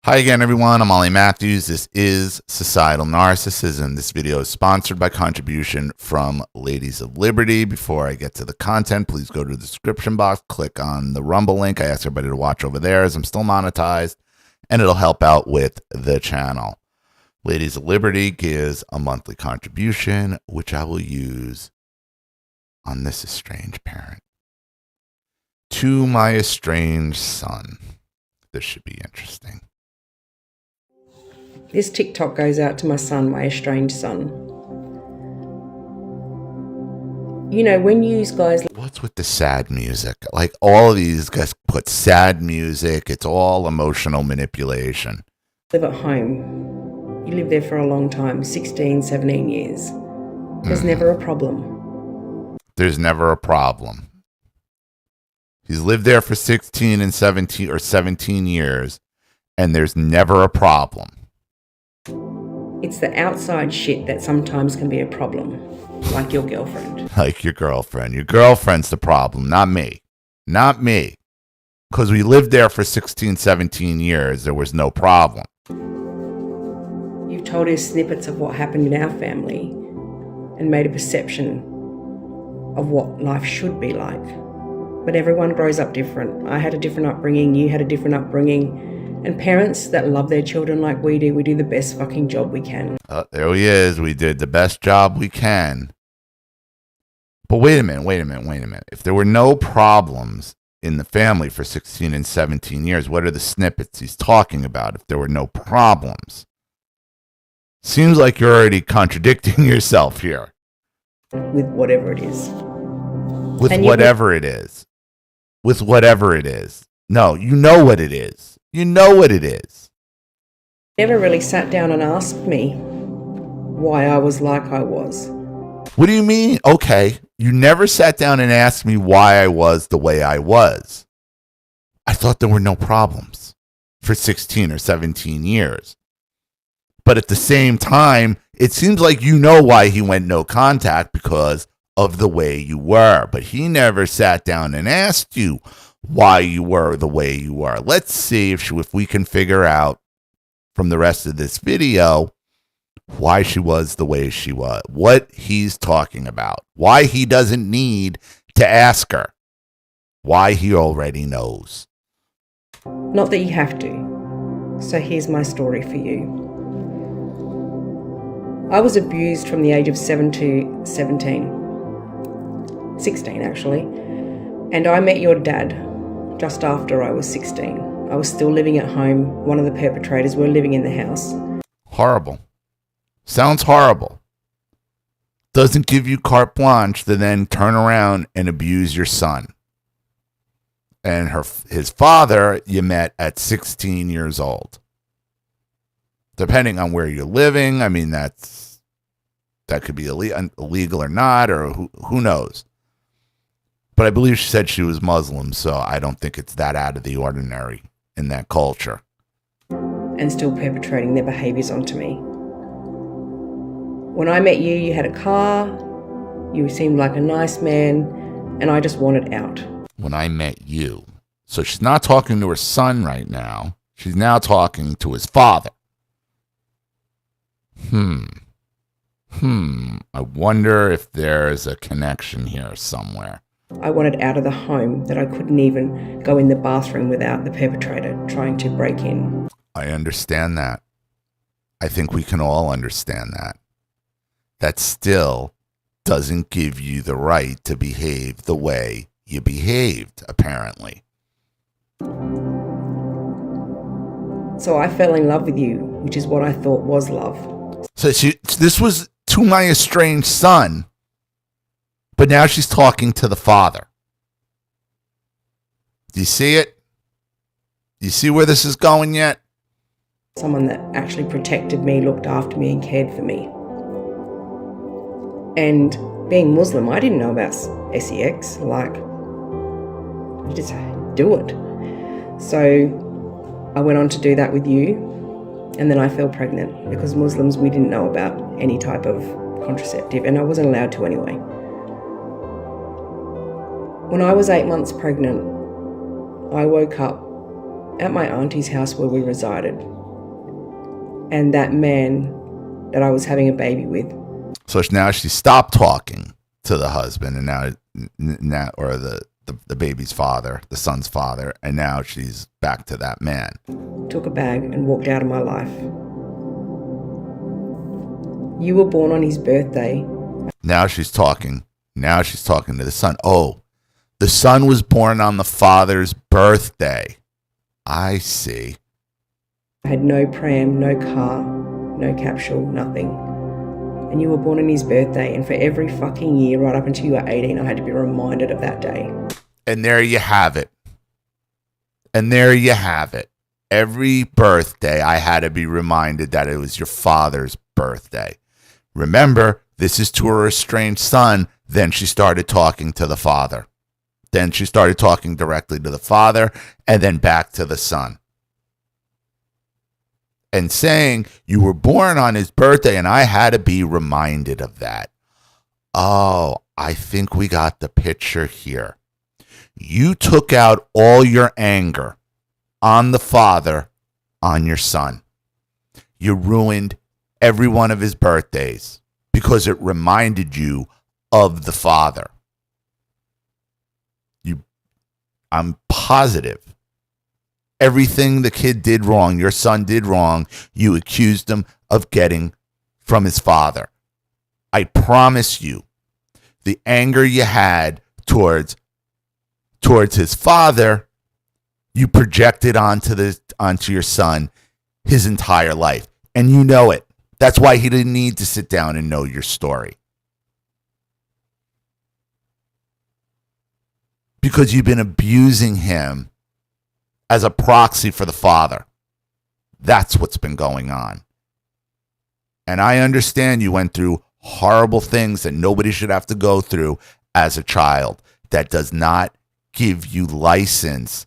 Hi again, everyone. I'm Ollie Matthews. This is Societal Narcissism. This video is sponsored by contribution from Ladies of Liberty. Before I get to the content, please go to the description box, click on the Rumble link. I ask everybody to watch over there as I'm still monetized, and it'll help out with the channel. Ladies of Liberty gives a monthly contribution, which I will use on this estranged parent. To my estranged son. This should be interesting. This TikTok goes out to my son, my estranged son. You know, when you guys... What's with the sad music? Like, all of these guys put sad music. It's all emotional manipulation. Live at home. You live there for a long time, 16, 17 years. There's never a problem. There's never a problem. He's lived there for 16 and 17 or 17 years, and there's never a problem. It's the outside shit that sometimes can be a problem, like your girlfriend. Like your girlfriend. Your girlfriend's the problem, not me. Not me. Because we lived there for 16, 17 years, there was no problem. You've told us snippets of what happened in our family and made a perception of what life should be like. But everyone grows up different. I had a different upbringing, you had a different upbringing. And parents that love their children like we do the best fucking job we can. There he is. We did the best job we can. But wait a minute. If there were no problems in the family for 16 and 17 years, what are the snippets he's talking about if there were no problems? Seems like you're already contradicting yourself here. With whatever it is. With whatever it is. With whatever it is. No, you know what it is. You know what it is. Never really sat down and asked me why I was like I was. What do you mean? Okay, you never sat down and asked me why I was the way I was. I thought there were no problems for 16 or 17 years. But at the same time, it seems like you know why he went no contact because of the way you were. But he never sat down and asked you why you were the way you were. Let's see if we can figure out from the rest of this video why she was the way she was, what he's talking about, why he doesn't need to ask her, why he already knows. Not that you have to. So here's my story for you. I was abused from the age of 7 to 17. 16 actually. And I met your dad just after I was 16. I was still living at home. One of the perpetrators were living in the house. Horrible. Sounds horrible. Doesn't give you carte blanche to then turn around and abuse your son. And his father you met at 16 years old. Depending on where you're living, I mean, that could be illegal or not, or who knows. But I believe she said she was Muslim, so I don't think it's that out of the ordinary in that culture. And still perpetrating their behaviors onto me. When I met you, you had a car, you seemed like a nice man, and I just wanted out. When I met you. So she's not talking to her son right now. She's now talking to his father. I wonder if there's a connection here somewhere. I wanted out of the home, that I couldn't even go in the bathroom without the perpetrator trying to break in. I understand that. I think we can all understand that. That still doesn't give you the right to behave the way you behaved, apparently. So I fell in love with you, which is what I thought was love. So this was to my estranged son. But now she's talking to the father. Do you see it? Do you see where this is going yet? Someone that actually protected me, looked after me, and cared for me. And being Muslim, I didn't know about sex. Like, you just do it. So I went on to do that with you. And then I fell pregnant because Muslims, we didn't know about any type of contraceptive, and I wasn't allowed to anyway. When I was 8 months pregnant, I woke up at my auntie's house where we resided. And that man that I was having a baby with. So now she stopped talking to the husband, and now or the baby's father, the son's father, and now she's back to that man. Took a bag and walked out of my life. You were born on his birthday. Now she's talking. Now she's talking to the son. Oh, the son was born on the father's birthday. I see. I had no pram, no car, no capsule, nothing. And you were born on his birthday, and for every fucking year right up until you were 18, I had to be reminded of that day. And there you have it. And there you have it. Every birthday, I had to be reminded that it was your father's birthday. Remember, this is to her estranged son. Then she started talking to the father. Then she started talking directly to the father, and then back to the son. And saying, you were born on his birthday, and I had to be reminded of that. Oh, I think we got the picture here. You took out all your anger on the father, on your son. You ruined every one of his birthdays because it reminded you of the father. I'm positive. Everything the kid did wrong, your son did wrong, you accused him of getting from his father. I promise you, the anger you had towards his father, you projected onto your son his entire life. And you know it. That's why he didn't need to sit down and know your story. Because you've been abusing him as a proxy for the father. That's what's been going on. And I understand you went through horrible things that nobody should have to go through as a child. That does not give you license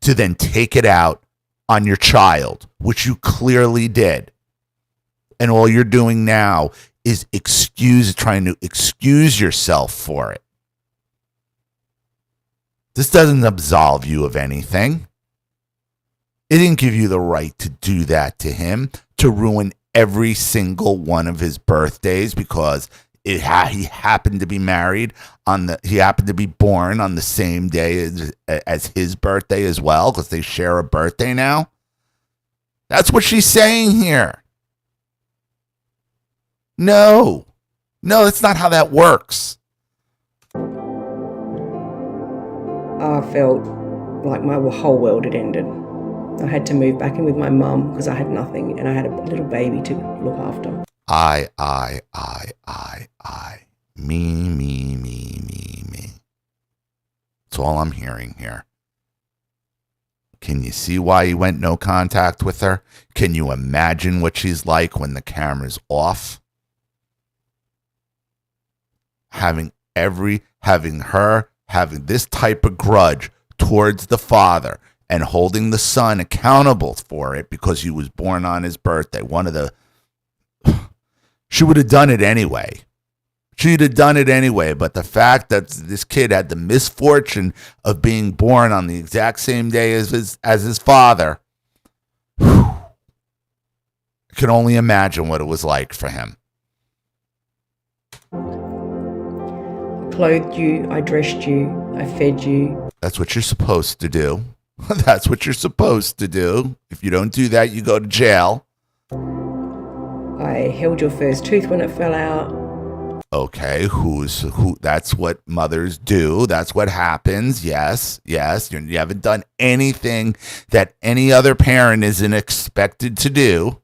to then take it out on your child, which you clearly did. And all you're doing now is trying to excuse yourself for it. This doesn't absolve you of anything. It didn't give you the right to do that to him, to ruin every single one of his birthdays because he happened to be he happened to be born on the same day as his birthday as well, because they share a birthday now. That's what she's saying here. No, that's not how that works. I felt like my whole world had ended. I had to move back in with my mum because I had nothing and I had a little baby to look after. I. Me. That's all I'm hearing here. Can you see why you went no contact with her? Can you imagine what she's like when the camera's off? Having this type of grudge towards the father and holding the son accountable for it because he was born on his birthday. She would have done it anyway. She'd have done it anyway, but the fact that this kid had the misfortune of being born on the exact same day as his father, I can only imagine what it was like for him. I clothed you, I dressed you, I fed you. That's what you're supposed to do. That's what you're supposed to do. If you don't do that, you go to jail. I held your first tooth when it fell out. Okay, who? That's what mothers do. That's what happens. Yes. You haven't done anything that any other parent isn't expected to do.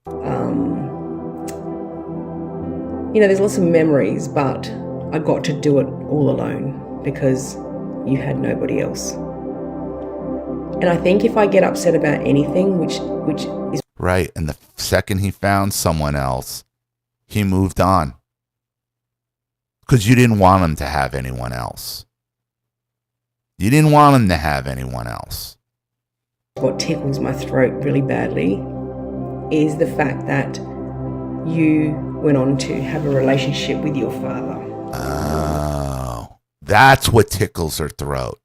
There's lots of memories, but I got to do it all alone because you had nobody else. And I think if I get upset about anything, which is right, and the second he found someone else, he moved on. Because you didn't want him to have anyone else. You didn't want him to have anyone else. What tickles my throat really badly is the fact that you went on to have a relationship with your father. Oh, that's what tickles her throat.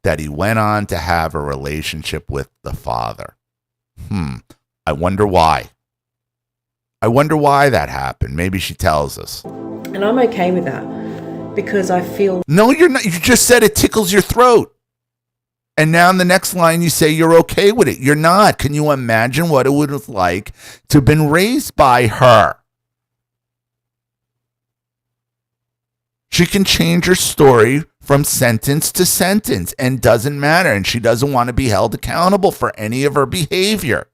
that he went on to have a relationship with the father. I wonder why. I wonder why that happened. Maybe she tells us. And I'm okay with that because I feel... No, you're not. You just said it tickles your throat. And now in the next line you say you're okay with it. You're not. Can you imagine what it would have like to have been raised by her? She can change her story from sentence to sentence and doesn't matter. And she doesn't want to be held accountable for any of her behavior.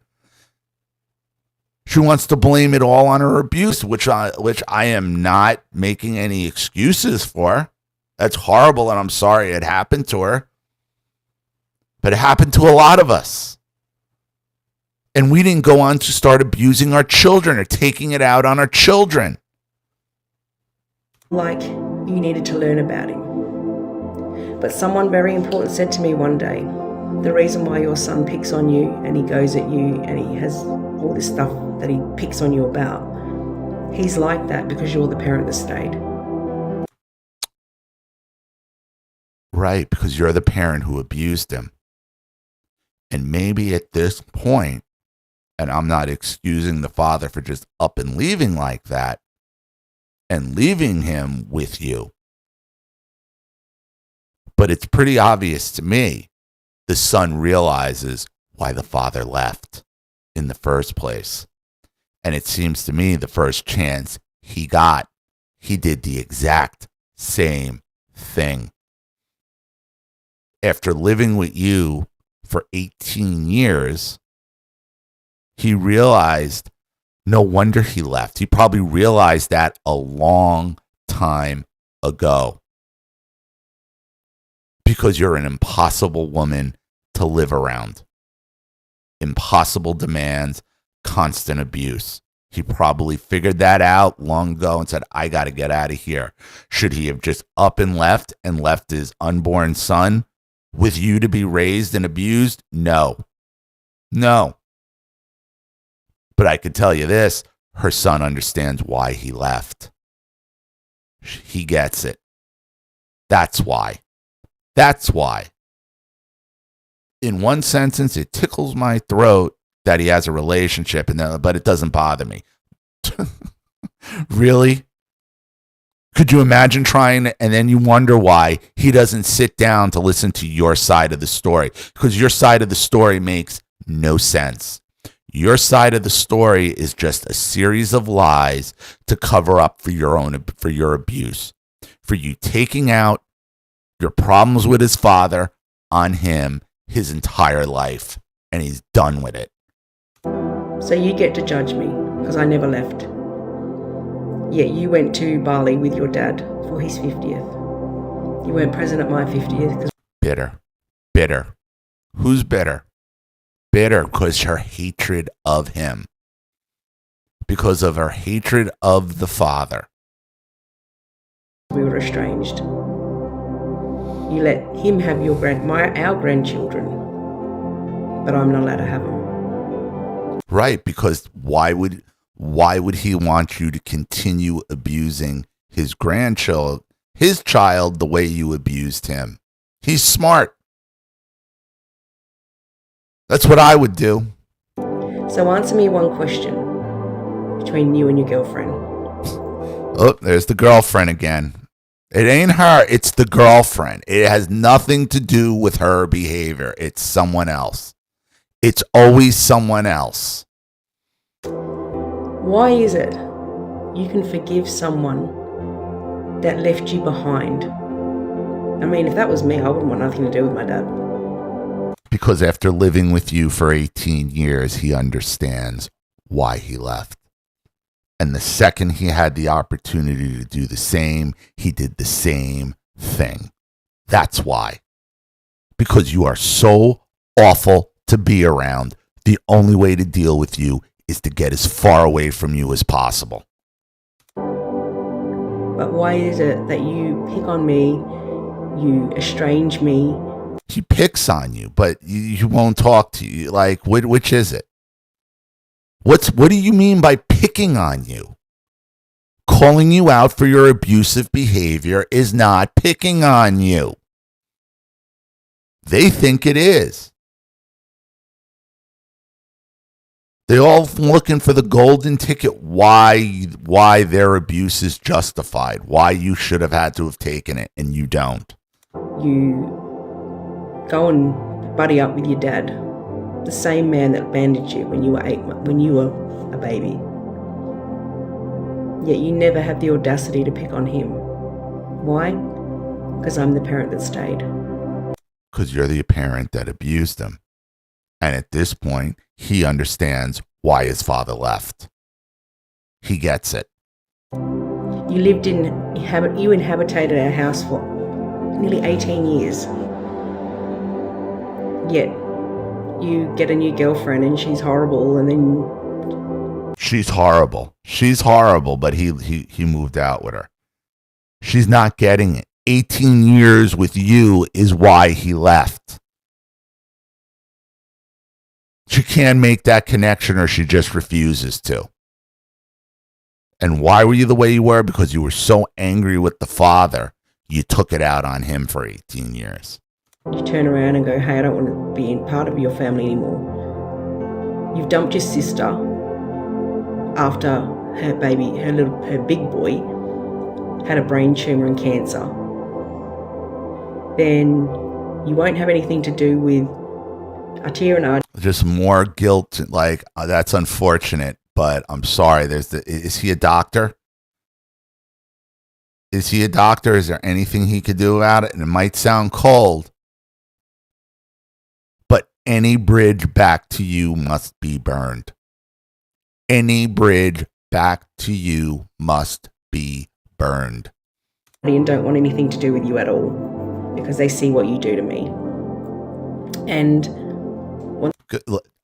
She wants to blame it all on her abuse, which I am not making any excuses for. That's horrible, and I'm sorry it happened to her. But it happened to a lot of us. And we didn't go on to start abusing our children or taking it out on our children. Like you needed to learn about him. But someone very important said to me one day, the reason why your son picks on you and he goes at you and he has all this stuff that he picks on you about, he's like that because you're the parent that stayed. Right, because you're the parent who abused him. And maybe at this point, and I'm not excusing the father for just up and leaving like that and leaving him with you, but it's pretty obvious to me the son realizes why the father left in the first place. And it seems to me the first chance he got, he did the exact same thing. After living with you for 18 years, he realized no wonder he left. He probably realized that a long time ago. Because you're an impossible woman to live around. Impossible demands, constant abuse. He probably figured that out long ago and said, I got to get out of here. Should he have just up and left his unborn son with you to be raised and abused? No. But I could tell you this, her son understands why he left. He gets it. That's why. In one sentence, it tickles my throat that he has a relationship, but it doesn't bother me. Really? Could you imagine trying, and then you wonder why he doesn't sit down to listen to your side of the story? Because your side of the story makes no sense. Your side of the story is just a series of lies to cover up for your abuse, for you taking out your problems with his father on him his entire life, and he's done with it. So you get to judge me because I never left. Yet you went to Bali with your dad for his 50th. You weren't present at my 50th. Bitter. Who's bitter? Bitter because her hatred of him. Because of her hatred of the father. We were estranged. You let him have our grandchildren, but I'm not allowed to have them. Right, because why would he want you to continue abusing his grandchild, his child, the way you abused him? He's smart. That's what I would do. So answer me one question between you and your girlfriend. Oh, there's the girlfriend again. It ain't her, it's the girlfriend. It has nothing to do with her behavior. It's someone else. It's always someone else. Why is it you can forgive someone that left you behind? I mean, if that was me, I wouldn't want nothing to do with my dad. Because after living with you for 18 years, he understands why he left. And the second he had the opportunity to do the same, he did the same thing. That's why. Because you are so awful to be around, the only way to deal with you is to get as far away from you as possible. But why is it that you pick on me, you estrange me? He picks on you, but you won't talk to you. Like, which is it? What do you mean by picking on you? Calling you out for your abusive behavior is not picking on you. They think it is. They're all looking for the golden ticket, why their abuse is justified, why you should have had to have taken it and you don't. You go and buddy up with your dad, the same man that bandaged you when you were a baby. Yet you never had the audacity to pick on him. Why? Because I'm the parent that stayed. Because you're the parent that abused him. And at this point, he understands why his father left. He gets it. You inhabited our house for nearly 18 years. Yet you get a new girlfriend and she's horrible, and then she's horrible, but he moved out with her. She's not getting it. 18 years with you is why he left. She can't make that connection, or she just refuses to. And why were you the way you were? Because you were so angry with the father, you took it out on him for 18 years. You turn around and go, hey, I don't want to be part of your family anymore. You've dumped your sister after her big boy had a brain tumor and cancer. Then you won't have anything to do with Atia and Ard. Just more guilt, like, that's unfortunate, but I'm sorry. Is he a doctor? Is he a doctor? Is there anything he could do about it? And it might sound cold, but any bridge back to you must be burned. Any bridge back to you must be burned. And don't want anything to do with you at all, because they see what you do to me. And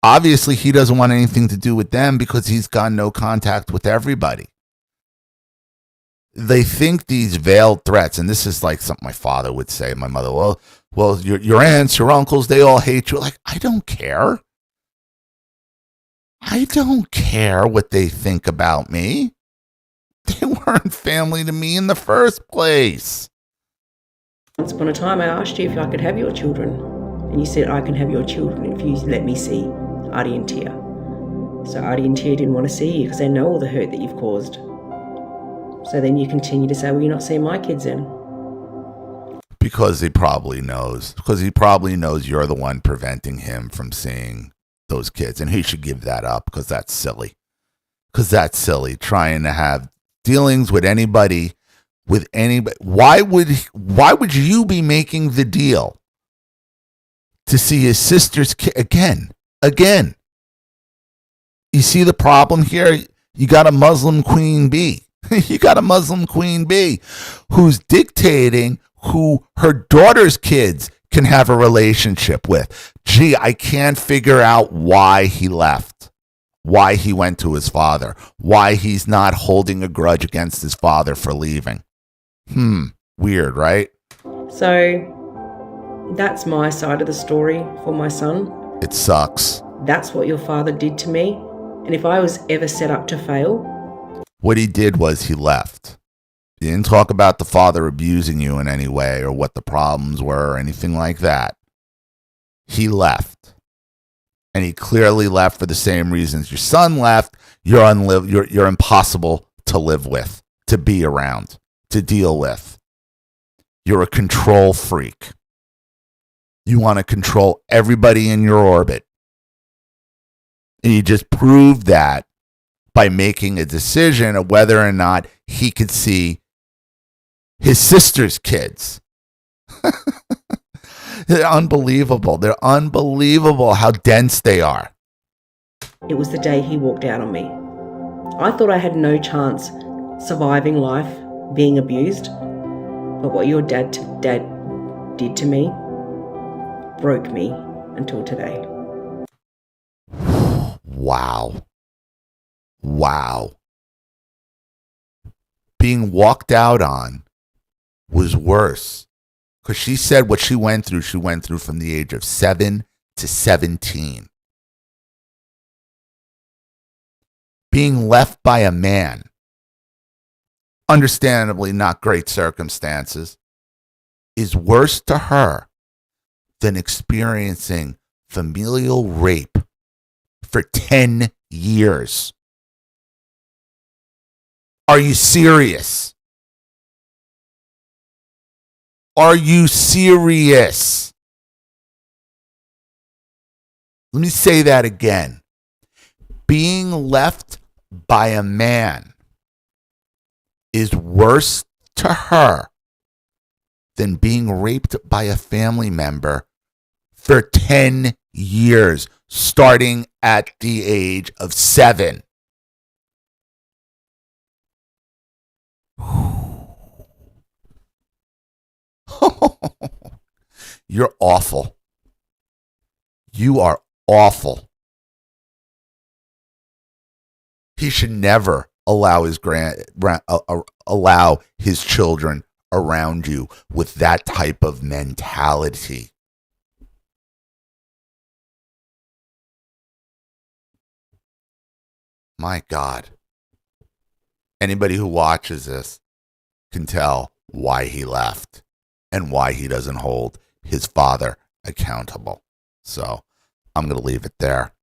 obviously he doesn't want anything to do with them because he's got no contact with everybody. They think these veiled threats, and this is like something my father would say, my mother, well, your aunts, your uncles, they all hate you. Like, I don't care. I don't care what they think about me. They weren't family to me in the first place. Once upon a time, I asked you if I could have your children. And you said, I can have your children if you let me see Artie and Tia. So Artie and Tia didn't want to see you because they know all the hurt that you've caused. So then you continue to say, well, you're not seeing my kids then. Because he probably knows. Because he probably knows you're the one preventing him from seeing those kids. And he should give that up because that's silly. Because that's silly, trying to have dealings with anybody. Why would you be making the deal to see his sister's kid again? You see the problem here? You got a Muslim queen bee. You got a Muslim queen bee who's dictating who her daughter's kids can have a relationship with. Gee, I can't figure out why he left, why he went to his father, why he's not holding a grudge against his father for leaving. Weird, right? So that's my side of the story for my son. It sucks. That's what your father did to me. And if I was ever set up to fail, what he did was he left. He didn't talk about the father abusing you in any way or what the problems were or anything like that. He left. And he clearly left for the same reasons your son left. You're impossible to live with, to be around, to deal with. You're a control freak. You want to control everybody in your orbit. And you just proved that by making a decision of whether or not he could see his sister's kids. They're unbelievable. They're unbelievable how dense they are. It was the day he walked out on me. I thought I had no chance surviving life being abused. But what your dad did to me broke me until today. Wow. Being walked out on was worse. Because she said what she went through from the age of 7 to 17. Being left by a man, understandably not great circumstances, is worse to her than experiencing familial rape for 10 years. Are you serious? Are you serious? Let me say that again. Being left by a man is worse to her than being raped by a family member for 10 years, starting at the age of 7. You're awful. You are awful. He should never allow his children around you with that type of mentality. My God. Anybody who watches this can tell why he left and why he doesn't hold his father accountable. So I'm going to leave it there.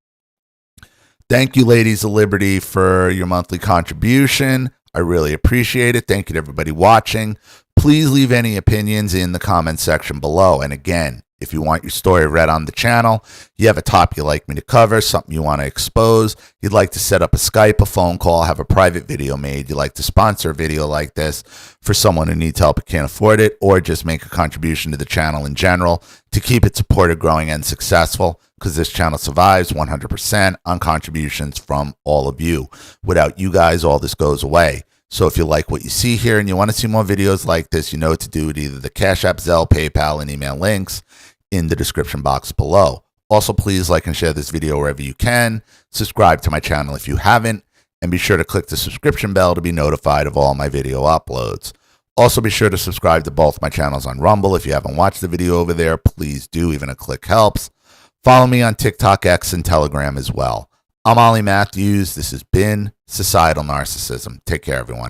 Thank you, Ladies of Liberty, for your monthly contribution. I really appreciate it. Thank you to everybody watching. Please leave any opinions in the comment section below. And again, if you want your story read on the channel, you have a topic you'd like me to cover, something you want to expose, you'd like to set up a Skype, a phone call, have a private video made, you'd like to sponsor a video like this for someone who needs help and can't afford it, or just make a contribution to the channel in general to keep it supported, growing, and successful, because this channel survives 100% on contributions from all of you. Without you guys, all this goes away. So if you like what you see here and you want to see more videos like this, you know what to do with either the Cash App, Zelle, PayPal, and email links in the description box below. Also, please like and share this video wherever you can. Subscribe to my channel if you haven't, and be sure to click the subscription bell to be notified of all my video uploads. Also, be sure to subscribe to both my channels on Rumble. If you haven't watched the video over there, please do. Even a click helps. Follow me on TikTok, X, and Telegram as well. I'm Ollie Matthews. This has been Societal Narcissism. Take care, everyone.